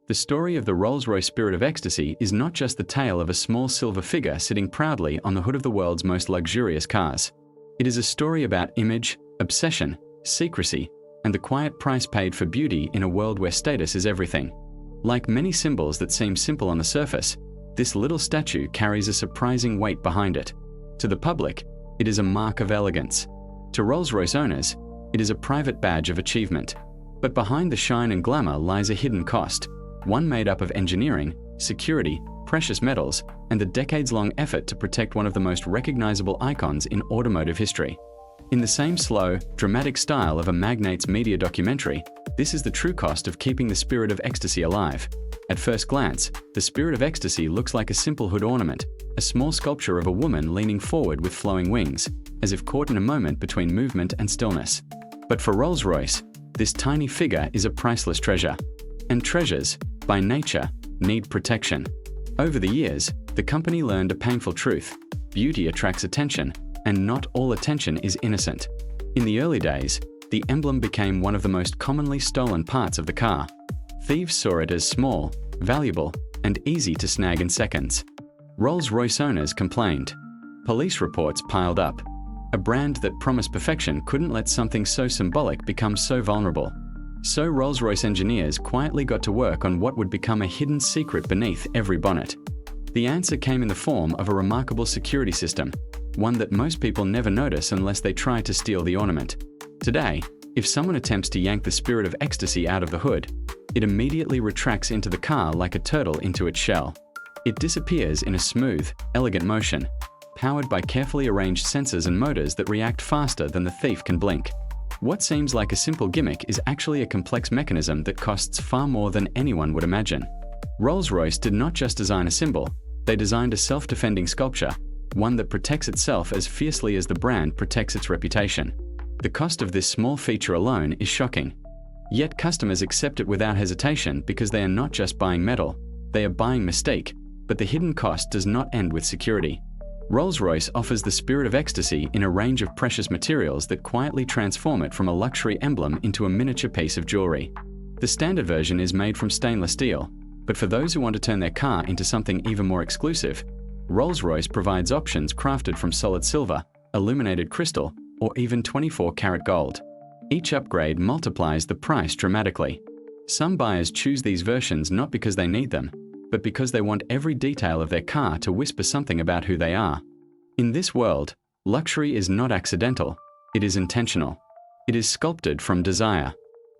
The story of the Rolls-Royce Spirit of Ecstasy is not just the tale of a small silver figure sitting proudly on the hood of the world's most luxurious cars. It is a story about image, obsession, secrecy, and the quiet price paid for beauty in a world where status is everything. Like many symbols that seem simple on the surface, this little statue carries a surprising weight behind it. To the public, it is a mark of elegance. To Rolls-Royce owners, it is a private badge of achievement. But behind the shine and glamour lies a hidden cost, one made up of engineering, security, precious metals, and the decades-long effort to protect one of the most recognizable icons in automotive history. In the same slow, dramatic style of a magnate's media documentary, this is the true cost of keeping the Spirit of Ecstasy alive. At first glance, the Spirit of Ecstasy looks like a simple hood ornament, a small sculpture of a woman leaning forward with flowing wings, as if caught in a moment between movement and stillness. But for Rolls-Royce, this tiny figure is a priceless treasure. And treasures, by nature, need protection. Over the years, the company learned a painful truth: beauty attracts attention, and not all attention is innocent. In the early days, the emblem became one of the most commonly stolen parts of the car. Thieves saw it as small, valuable, and easy to snag in seconds. Rolls-Royce owners complained. Police reports piled up. A brand that promised perfection couldn't let something so symbolic become so vulnerable. So Rolls-Royce engineers quietly got to work on what would become a hidden secret beneath every bonnet. The answer came in the form of a remarkable security system, one that most people never notice unless they try to steal the ornament. Today, if someone attempts to yank the Spirit of Ecstasy out of the hood, it immediately retracts into the car like a turtle into its shell. It disappears in a smooth, elegant motion, powered by carefully arranged sensors and motors that react faster than the thief can blink. What seems like a simple gimmick is actually a complex mechanism that costs far more than anyone would imagine. Rolls-Royce did not just design a symbol, they designed a self-defending sculpture, one that protects itself as fiercely as the brand protects its reputation. The cost of this small feature alone is shocking. Yet customers accept it without hesitation because they are not just buying metal, they are buying mystique. But the hidden cost does not end with security. Rolls-Royce offers the Spirit of Ecstasy in a range of precious materials that quietly transform it from a luxury emblem into a miniature piece of jewelry. The standard version is made from stainless steel, but for those who want to turn their car into something even more exclusive, Rolls-Royce provides options crafted from solid silver, illuminated crystal, or even 24-karat gold. Each upgrade multiplies the price dramatically. Some buyers choose these versions not because they need them, but because they want every detail of their car to whisper something about who they are. In this world, luxury is not accidental, it is intentional. It is sculpted from desire.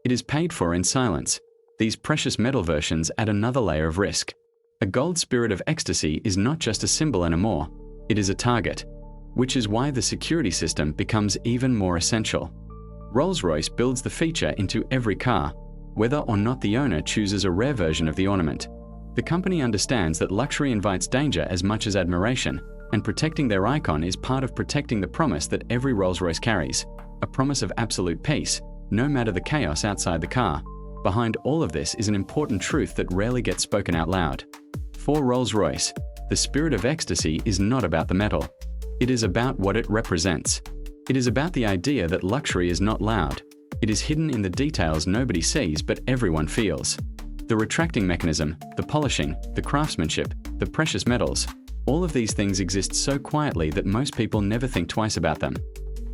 It is paid for in silence. These precious metal versions add another layer of risk. A gold Spirit of Ecstasy is not just a symbol anymore, it is a target, which is why the security system becomes even more essential. Rolls-Royce builds the feature into every car, whether or not the owner chooses a rare version of the ornament. The company understands that luxury invites danger as much as admiration, and protecting their icon is part of protecting the promise that every Rolls-Royce carries, a promise of absolute peace, no matter the chaos outside the car. Behind all of this is an important truth that rarely gets spoken out loud. For Rolls-Royce, the Spirit of Ecstasy is not about the metal. It is about what it represents. It is about the idea that luxury is not loud. It is hidden in the details nobody sees but everyone feels. The retracting mechanism, the polishing, the craftsmanship, the precious metals, all of these things exist so quietly that most people never think twice about them.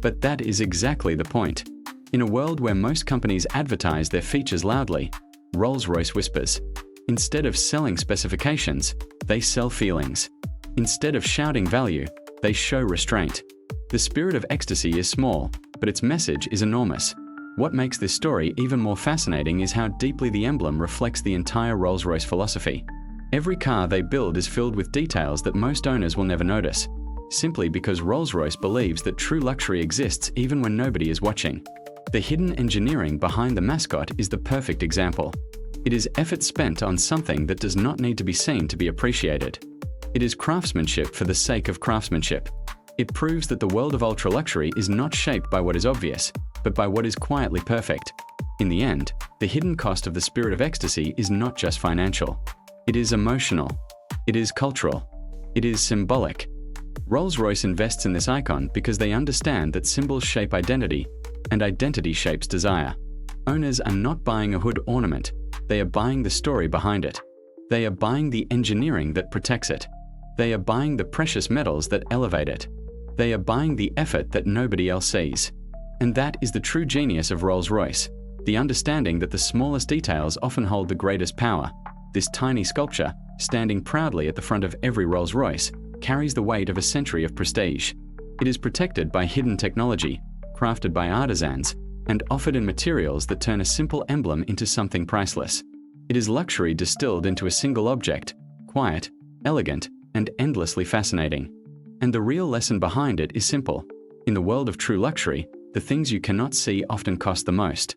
But that is exactly the point. In a world where most companies advertise their features loudly, Rolls-Royce whispers. Instead of selling specifications, they sell feelings. Instead of shouting value, they show restraint. The Spirit of Ecstasy is small, but its message is enormous. What makes this story even more fascinating is how deeply the emblem reflects the entire Rolls-Royce philosophy. Every car they build is filled with details that most owners will never notice, simply because Rolls-Royce believes that true luxury exists even when nobody is watching. The hidden engineering behind the mascot is the perfect example. It is effort spent on something that does not need to be seen to be appreciated. It is craftsmanship for the sake of craftsmanship. It proves that the world of ultra-luxury is not shaped by what is obvious, but by what is quietly perfect. In the end, the hidden cost of the Spirit of Ecstasy is not just financial. It is emotional. It is cultural. It is symbolic. Rolls-Royce invests in this icon because they understand that symbols shape identity, and identity shapes desire. Owners are not buying a hood ornament, They are buying the story behind it. They are buying the engineering that protects it. They are buying the precious metals that elevate it. They are buying the effort that nobody else sees. And that is the true genius of Rolls-Royce, the understanding that the smallest details often hold the greatest power. This tiny sculpture, standing proudly at the front of every Rolls-Royce, carries the weight of a century of prestige. It is protected by hidden technology, crafted by artisans, and offered in materials that turn a simple emblem into something priceless. It is luxury distilled into a single object, quiet, elegant, and endlessly fascinating. And the real lesson behind it is simple. In the world of true luxury, the things you cannot see often cost the most.